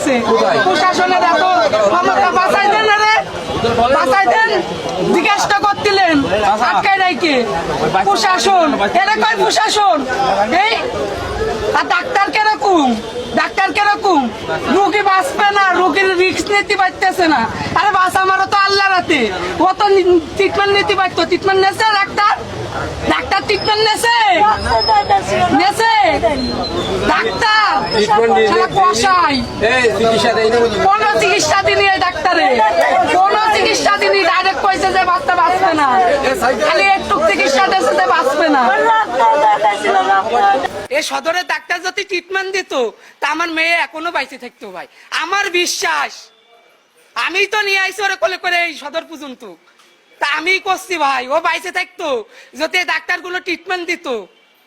গেছে। প্রশাসনের এত ক্ষমতা, বাঁচাই দেন রে, বাঁচাই দেন। জিজ্ঞাসা করছিলেন আটকায় রাইকে প্রশাসন, এরা কয় প্রশাসন এই। আর ডাক্তার কিরকম, ডাক্তার কিরকম, রুগী বাঁচবে না, রুগীর রিস্ক নিতে পারতেছে না। আরে বাঁচা মারো তো আল্লাহ রাতে, ও তো ট্রিটমেন্ট নিতে পারতো। ট্রিটমেন্ট নেছে ডাক্তার, ডাক্তার ট্রিটমেন্ট নেছে, নেছে ডাক্তার কষাই কোন চিকিৎসা দিনি। ডাক্তারে কোন চিকিৎসা দিনি, ডাইরেক্ট কইছে যে বাচ্চা বাঁচবে না, খালি একটু চিকিৎসা দিয়েছে যে বাঁচবে না। এই সদরের ডাক্তার যদি ট্রিটমেন্ট দিত তা আমার মেয়ে এখনো বাইচে থাকতো ভাই, আমার বিশ্বাস। আমি তো নিয়ে আইসি ওরে কোলে করে এই সদর পর্যন্ত, তা আমি করছি ভাই, ও বাইচে থাকতো যদি ডাক্তার গুলো ট্রিটমেন্ট দিত,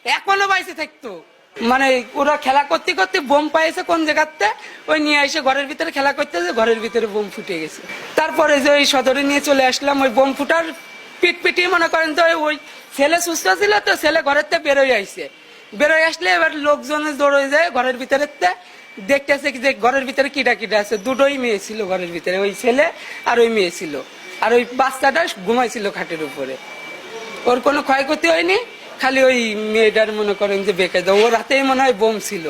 এখনো বাইচে থাকতো। মানে ওরা খেলা করতে করতে বোম পাইছে কোন জায়গাতে, ওই নিয়ে এসে ঘরের ভিতরে খেলা করতেছে, ঘরের ভিতরে বোম ফুটে গেছে। তারপরে যে ওই সদরে নিয়ে চলে আসলাম, ওই বোম ফুটার পিট পিটিয়ে মনে করেন তো ওই ছেলে সুস্থ ছিল, তো ছেলে ঘরের থেকে বেরোয় আইছে। বেরোয় আসলে এবার লোকজন দৌড়ে যায় ঘরের ভিতরে, দেখতেছে যে ঘরের ভিতরে কিটা কিটা আছে। দুটোই মেয়ে ছিল ঘরের ভিতরে, ওই ছেলে আর ওই মেয়ে ছিল, আর ওই বাচ্চাটা ঘুমাইছিল খাটের উপরে। ওর কোনো ক্ষয়ক্ষতি হয়নি, খালি ওই মেয়েটার মনে করেন যে বেঁকে দাও, ও রাতেই মনে হয় বোম ছিল।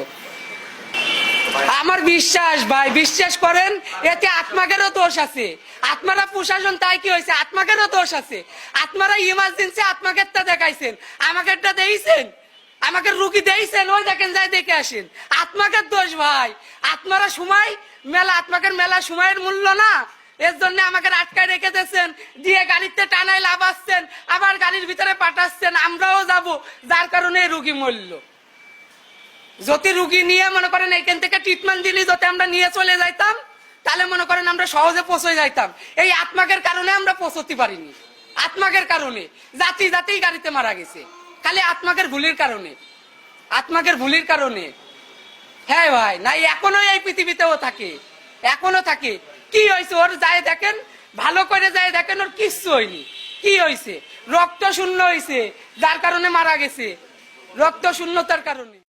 আমার বিশ্বাস ভাই, বিশ্বাস করেন, এতে আত্মাকেরও দোষ আছে। আত্মারা প্রশাসন তাই কি হয়েছে, আত্মাকেরও দোষ আছে। আত্মারা ইমার্জেন্সি আত্মাকেরটা দেখাইছেন, আমাকেরটা দিয়েছেন, আমাকে রুগী দিয়েছেন, ওই দেখেন যাই দেখে আসেন। আত্মাকের দোষ ভাই, আত্মারা সময় মেলা, আত্মাকের মেলা সময়ের মূল্য না, এর জন্য আমাকে আটকায় রেখে দিয়েছেন, দিয়ে গাড়িতে টানাই লাভাচ্ছেন, আবার গাড়ির ভিতরে পাঠাচ্ছেন, আমরাও যাব, যার কারণে রুগী মরল। যদি রুগী নিয়ে মনে করেন এইখান থেকে ট্রিটমেন্ট দিলি, যদি আমরা নিয়ে চলে যাইতাম, তাহলে মনে করেন আমরা সহজে পৌঁছে যাইতাম। এই আত্মাকের কারণে আমরা পৌঁছতে পারিনি, আত্মাকের কারণে জাতি জাতিই গাড়িতে মারা গেছে, খালি আত্মাকের ভুলের কারণে, আত্মাকের ভুলের কারণে। হ্যাঁ ভাই, না এখনো এই পৃথিবীতেও থাকে, এখনো থাকে। কি হয়েছে ওর যায় দেখেন, ভালো করে যায় দেখেন, ওর কিচ্ছু হয়নি। কি হয়েছে, রক্ত শূন্য হয়েছে, যার কারণে মারা গেছে, রক্ত শূন্যতার কারণে।